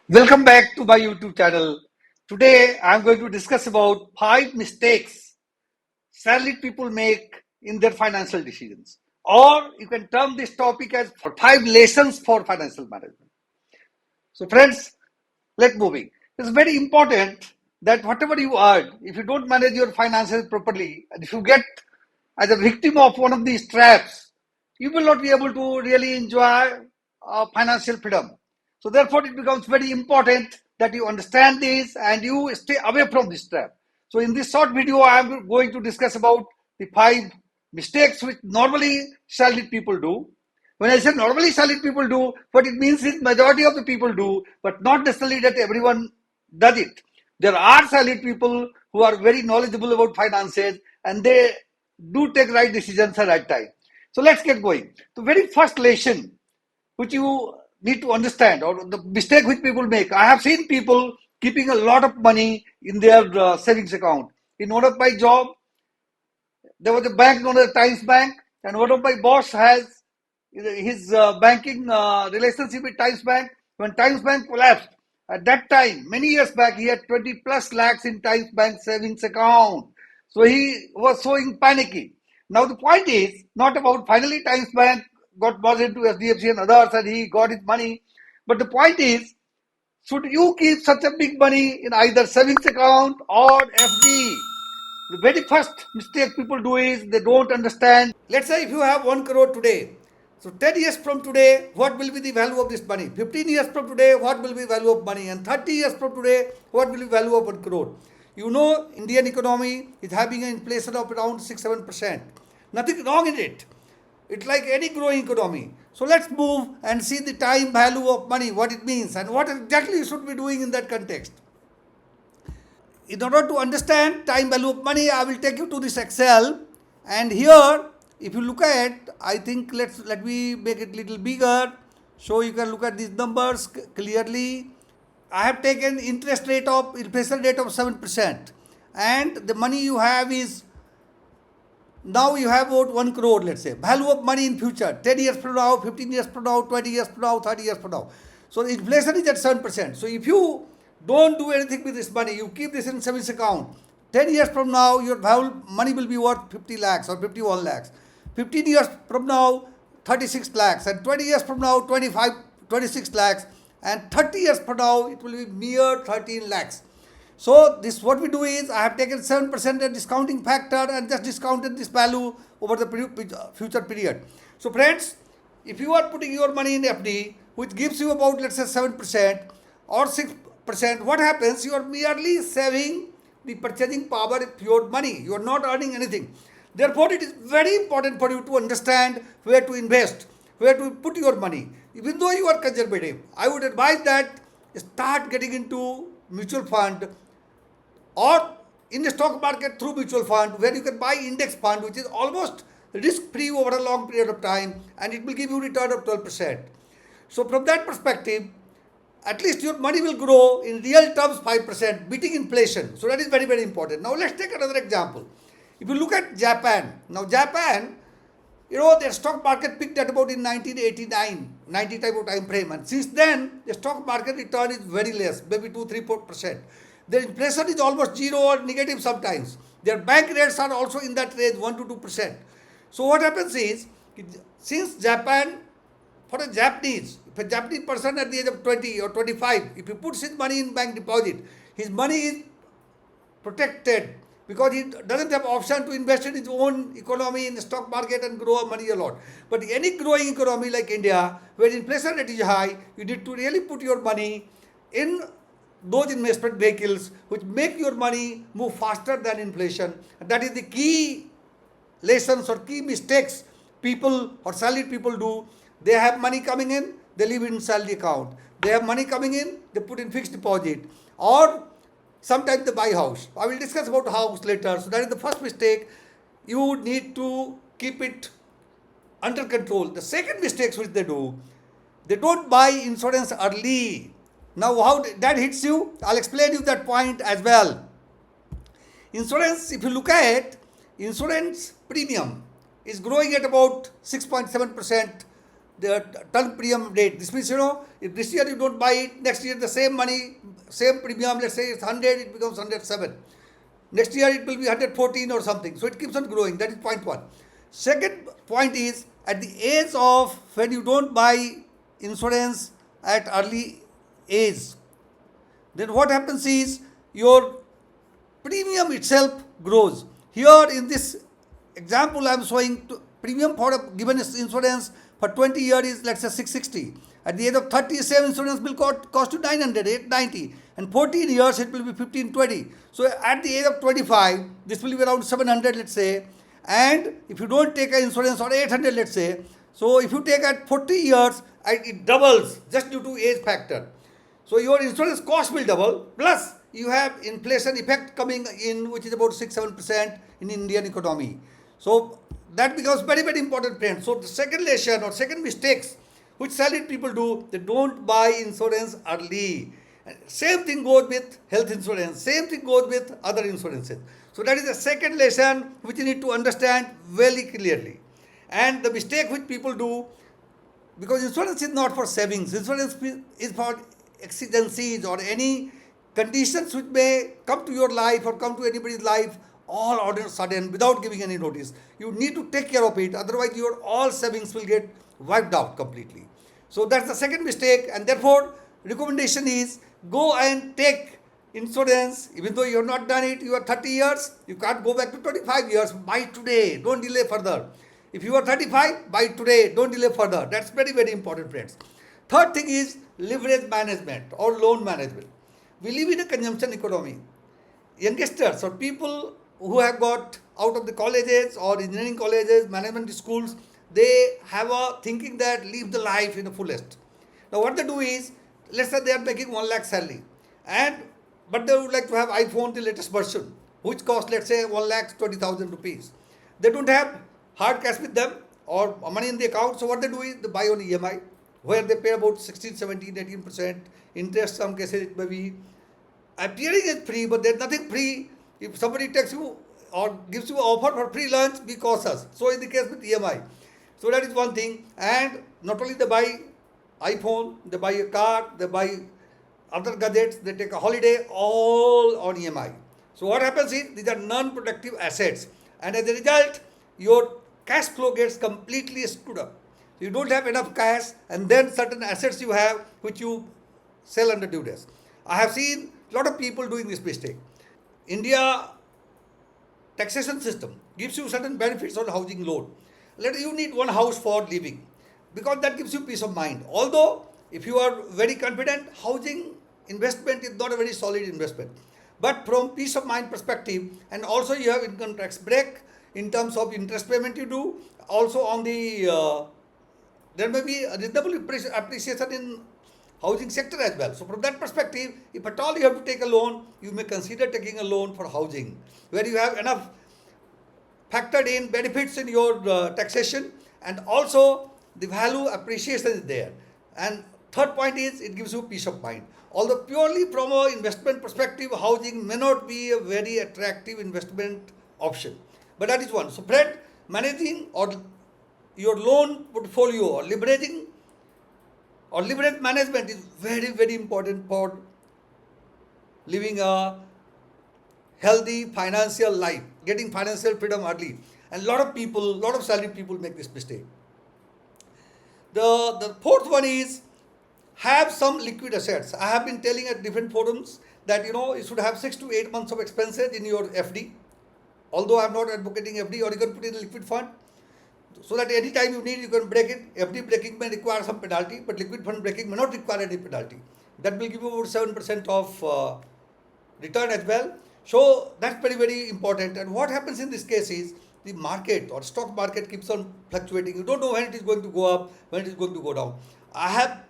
Welcome back to my YouTube channel. Today I am going to discuss about 5 mistakes salaried people make in their financial decisions. Or you can term this topic as 5 lessons for financial management. So friends, let's moving. It's very important that whatever you earn, if you don't manage your finances properly, and if you get as a victim of one of these traps, you will not be able to really enjoy financial freedom. So therefore, it becomes very important that you understand this and you stay away from this trap. So in this short video, I am going to discuss about the 5 mistakes which normally salaried people do. When I say normally salaried people do, what it means is majority of the people do, but not necessarily that everyone does it. There are salaried people who are very knowledgeable about finances and they do take right decisions at right time. So let's get going. The very first lesson which you need to understand, or the mistake which people make. I have seen people keeping a lot of money in their savings account. In one of my job, there was a bank known as Times Bank, and one of my boss has his banking relationship with Times Bank. When Times Bank collapsed, at that time, many years back, he had 20 plus lakhs in Times Bank savings account. So he was so panicky. Now the point is not about finally Times Bank got merged into SDFC and others and he got his money. But the point is, should you keep such a big money in either savings account or FD? The very first mistake people do is they don't understand. Let's say if you have 1 crore today, so 10 years from today, what will be the value of this money? 15 years from today, what will be the value of money? And 30 years from today, what will be the value of 1 crore? You know, Indian economy is having an inflation of around 6-7%. Nothing wrong in it. It's like any growing economy. So let's move and see the time value of money, what it means, and what exactly you should be doing in that context. In order to understand time value of money, I will take you to this Excel. And here, if you look at, I think let me make it little bigger so you can look at these numbers clearly. I have taken interest rate of inflation rate of 7%, and the money you have is, now you have about 1 crore, let's say. Value of money in future, 10 years from now, 15 years from now, 20 years from now, 30 years from now. So inflation is at 7%. So if you don't do anything with this money, you keep this in savings account, 10 years from now, your money will be worth 50 lakhs or 51 lakhs. 15 years from now, 36 lakhs. And 20 years from now, 26 lakhs. And 30 years from now, it will be mere 13 lakhs. So this what we do is, I have taken 7% discounting factor and just discounted this value over the future period. So friends, if you are putting your money in FD, which gives you about, let's say, 7% or 6%, what happens? You are merely saving the purchasing power of your money. You are not earning anything. Therefore, it is very important for you to understand where to invest, where to put your money. Even though you are conservative, I would advise that start getting into mutual fund or in the stock market through mutual fund, where you can buy index fund, which is almost risk free over a long period of time, and it will give you return of 12%. So from that perspective, at least your money will grow in real terms 5%, beating inflation. So that is very, very important. Now let's take another example. If you look at Japan, now Japan, you know, their stock market peaked at about in 1989, 90 type of time frame, and since then the stock market return is very less, maybe 2-3-4%. Their inflation is almost zero or negative sometimes. Their bank rates are also in that range, 1-2%. So what happens is, since Japan, for a Japanese, if a Japanese person at the age of 20 or 25, if he puts his money in bank deposit, his money is protected because he doesn't have option to invest in his own economy in the stock market and grow money a lot. But any growing economy like India, where inflation rate is high, you need to really put your money in those investment vehicles which make your money move faster than inflation. And that is the key lessons or key mistakes people or salaried people do. They have money coming in, they leave it in salary account. They have money coming in, they put in fixed deposit, or sometimes they buy house. I will discuss about house later. So that is the first mistake. You need to keep it under control. The second mistakes which they do, they don't buy insurance early. Now how that hits you, I'll explain you that point as well. Insurance, if you look at insurance premium, is growing at about 6.7% the turn premium rate. This means, if this year you don't buy it, next year the same money, same premium, let's say it's 100, it becomes 107. Next year it will be 114 or something. So it keeps on growing. That is point one. Second point is, at the age of when you don't buy insurance at early age, then what happens is your premium itself grows. Here in this example I am showing premium for a given insurance for 20 years is, let's say, 660. At the age of 30, same insurance will cost you 900, 890, and 14 years it will be 1520. So at the age of 25, this will be around 700, let's say. And if you don't take an insurance, or 800, let's say, so if you take at 40 years, it doubles just due to age factor. So your insurance cost will double, plus you have inflation effect coming in, which is about 6-7% in Indian economy. So that becomes very, very important, friends. So the second lesson or second mistakes which salaried people do, they don't buy insurance early. Same thing goes with health insurance, same thing goes with other insurances. So that is the second lesson which you need to understand very clearly. And the mistake which people do, because insurance is not for savings, insurance is for exigencies or any conditions which may come to your life or come to anybody's life all of a sudden without giving any notice. You need to take care of it, otherwise your all savings will get wiped out completely. So that's the second mistake, and therefore recommendation is, go and take insurance. Even though you have not done it, you are 30 years, you can't go back to 25 years. Buy today, don't delay further. If you are 35, buy today, don't delay further. That's very, very important, friends. Third thing is leverage management or loan management. We live in a consumption economy. Youngsters or people who have got out of the colleges or engineering colleges, management schools, they have a thinking that live the life in the fullest. Now what they do is, let's say they are making 1 lakh salary, but they would like to have iPhone, the latest version, which costs, let's say, 1,20,000 rupees. They don't have hard cash with them or money in the account. So what they do is they buy on EMI, where they pay about 16, 17, 18% interest. Some cases it may be appearing as free, but there's nothing free. If somebody takes you or gives you an offer for free lunch, be cautious. So in the case with EMI. So that is one thing. And not only they buy iPhone, they buy a car, they buy other gadgets, they take a holiday, all on EMI. So what happens is, these are non-productive assets, and as a result your cash flow gets completely screwed up. You don't have enough cash, and then certain assets you have which you sell under due days. I have seen a lot of people doing this mistake. India taxation system gives you certain benefits on housing loan. You need one house for living, because that gives you peace of mind. Although if you are very confident, housing investment is not a very solid investment. But from peace of mind perspective, and also you have income tax break in terms of interest payment you do. Also on the there may be a reasonable appreciation in housing sector as well. So from that perspective, if at all you have to take a loan, you may consider taking a loan for housing, where you have enough factored in benefits in your taxation, and also the value appreciation is there. And third point is, it gives you peace of mind. Although purely from an investment perspective, housing may not be a very attractive investment option, but that is one. So friend, managing or your loan portfolio or leveraging or leverage management is very, very important for living a healthy financial life, getting financial freedom early. And a lot of salaried people make this mistake. The fourth one is, have some liquid assets. I have been telling at different forums that you should have 6 to 8 months of expenses in your FD. Although I am not advocating FD, or you can put in a liquid fund, so that any time you need, you can break it. FD breaking may require some penalty, but liquid fund breaking may not require any penalty. That will give you about 7% of return as well. So that's very, very important. And what happens in this case is, the market or stock market keeps on fluctuating. You don't know when it is going to go up, when it is going to go down. I have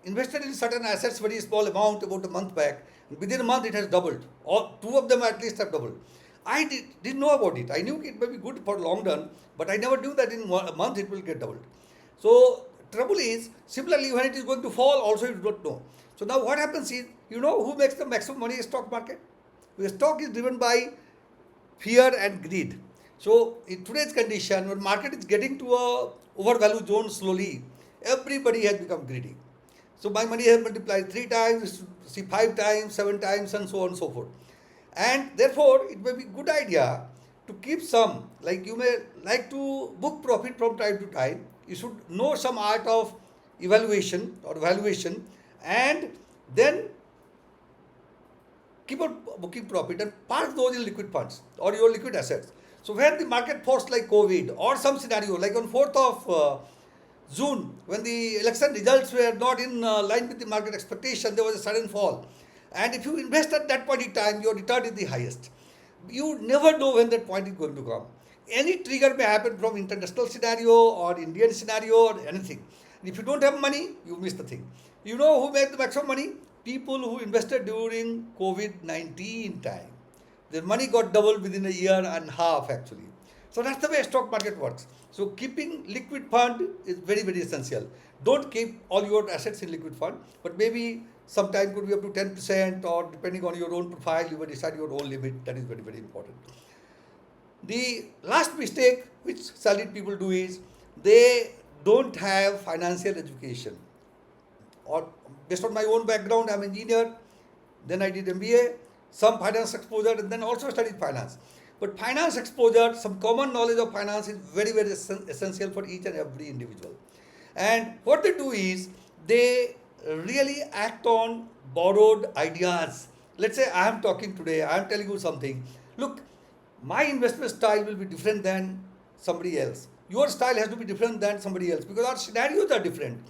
invested in certain assets, very small amount, about a month back. Within a month it has doubled. Or two of them at least have doubled. I didn't know about it. I knew it may be good for long run, but I never knew that in a month it will get doubled. So trouble is, similarly, when it is going to fall, also you don't know. So now what happens is, who makes the maximum money in stock market? The stock is driven by fear and greed. So in today's condition, when market is getting to a overvalue zone slowly, everybody has become greedy. So my money has multiplied 3 times, see 5 times, 7 times, and so on and so forth. And therefore, it may be good idea to keep some, like you may like to book profit from time to time. You should know some art of evaluation or valuation, and then keep on booking profit and park those in liquid funds or your liquid assets. So when the market forced like COVID or some scenario like on 4th of June, when the election results were not in line with the market expectation, there was a sudden fall. And if you invest at that point in time, your return is the highest. You never know when that point is going to come. Any trigger may happen from international scenario or Indian scenario or anything. If you don't have money, you miss the thing. You know who made the maximum money? People who invested during COVID-19 time. Their money got doubled within a year and a half actually. So that's the way stock market works. So keeping liquid fund is very, very essential. Don't keep all your assets in liquid fund, but maybe sometime could be up to 10% or depending on your own profile, you will decide your own limit. That is very, very important. The last mistake which salaried people do is they don't have financial education. Or based on my own background, I'm an engineer, then I did MBA, some finance exposure, and then also studied finance. But finance exposure, some common knowledge of finance is very, very essential for each and every individual. And what they do is they really act on borrowed ideas. Let's say I am talking today, I am telling you something. Look, my investment style will be different than somebody else. Your style has to be different than somebody else because our scenarios are different.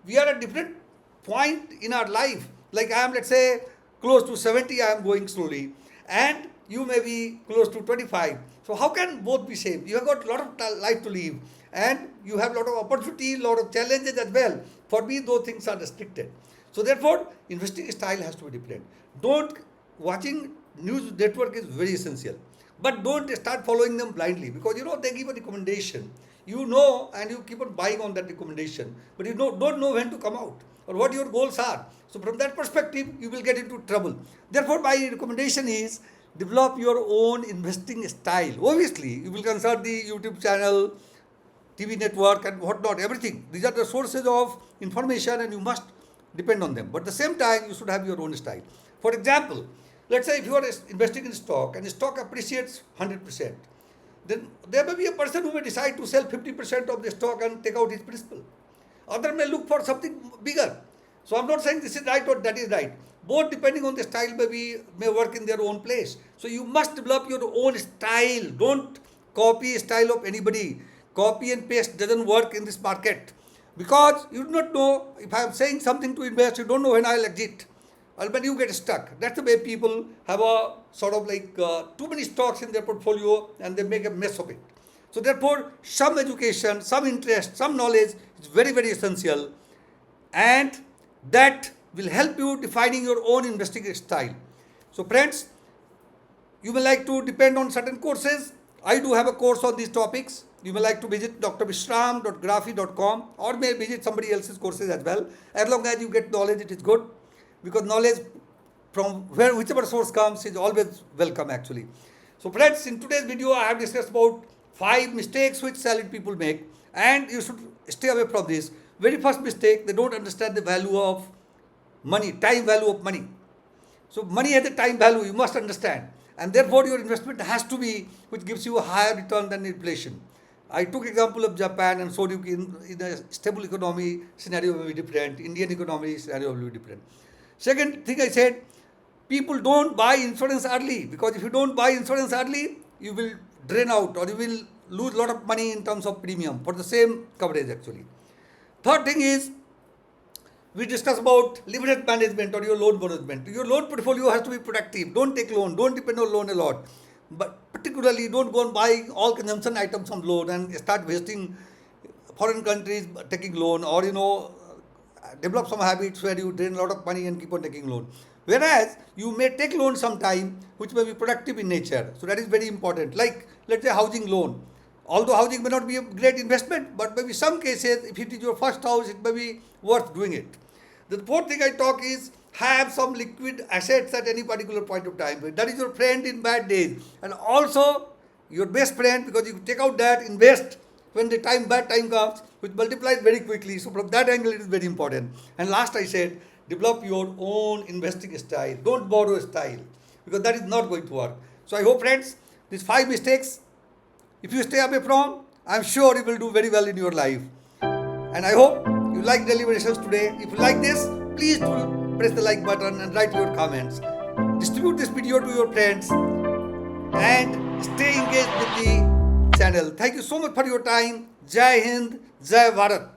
We are at different point in our life. Like I am, let's say, close to 70, I am going slowly, and you may be close to 25. So how can both be same? You have got a lot of life to live, and you have a lot of opportunity, a lot of challenges as well. For me, those things are restricted. So therefore, investing style has to be different. Don't watching news network is very essential, but don't start following them blindly because they give a recommendation. And you keep on buying on that recommendation, but you don't know when to come out or what your goals are. So from that perspective, you will get into trouble. Therefore, my recommendation is develop your own investing style. Obviously, you will consult the YouTube channel, TV network and whatnot, everything. These are the sources of information and you must depend on them. But at the same time, you should have your own style. For example, let's say if you are investing in stock and stock appreciates 100%, then there may be a person who may decide to sell 50% of the stock and take out his principal. Other may look for something bigger. So I'm not saying this is right or that is right. Both depending on the style may work in their own place. So you must develop your own style. Don't copy style of anybody. Copy and paste doesn't work in this market. Because you do not know, if I am saying something to invest, you don't know when I'll exit. Or when you get stuck. That's the way people have a sort of like too many stocks in their portfolio and they make a mess of it. So therefore, some education, some interest, some knowledge is very, very essential, and that will help you defining your own investing style. So friends, you may like to depend on certain courses. I do have a course on these topics. You may like to visit drbishram.graphy.com or may visit somebody else's courses as well. As long as you get knowledge, it is good because knowledge from whichever source comes is always welcome actually. So friends, in today's video, I have discussed about 5 mistakes which salaried people make, and you should stay away from this. Very first mistake, they don't understand the value of money, time value of money. So money has a time value, you must understand. And therefore your investment has to be which gives you a higher return than inflation. I took example of Japan and showed you in a stable economy scenario will be different, Indian economy scenario will be different. Second thing I said, people don't buy insurance early because if you don't buy insurance early, you will drain out or you will lose a lot of money in terms of premium for the same coverage actually. Third thing is, we discuss about leverage management or your loan management. Your loan portfolio has to be productive. Don't take loan. Don't depend on loan a lot. But particularly, don't go and buy all consumption items on loan and start wasting foreign countries taking loan or develop some habits where you drain a lot of money and keep on taking loan. Whereas you may take loan sometime which may be productive in nature. So that is very important. Like let's say housing loan. Although housing may not be a great investment, but maybe some cases if it is your first house, it may be worth doing it. The fourth thing I talk is have some liquid assets at any particular point of time. That is your friend in bad days. And also your best friend, because you take out that, invest when the bad time comes, which multiplies very quickly. So from that angle, it is very important. And last I said, develop your own investing style. Don't borrow a style, because that is not going to work. So I hope, friends, these 5 mistakes, if you stay away from, I'm sure you will do very well in your life. And I hope you like deliberations today. If you like this, please do press the like button and write your comments. Distribute this video to your friends and stay engaged with the channel. Thank you so much for your time. Jai Hind, Jai Bharat.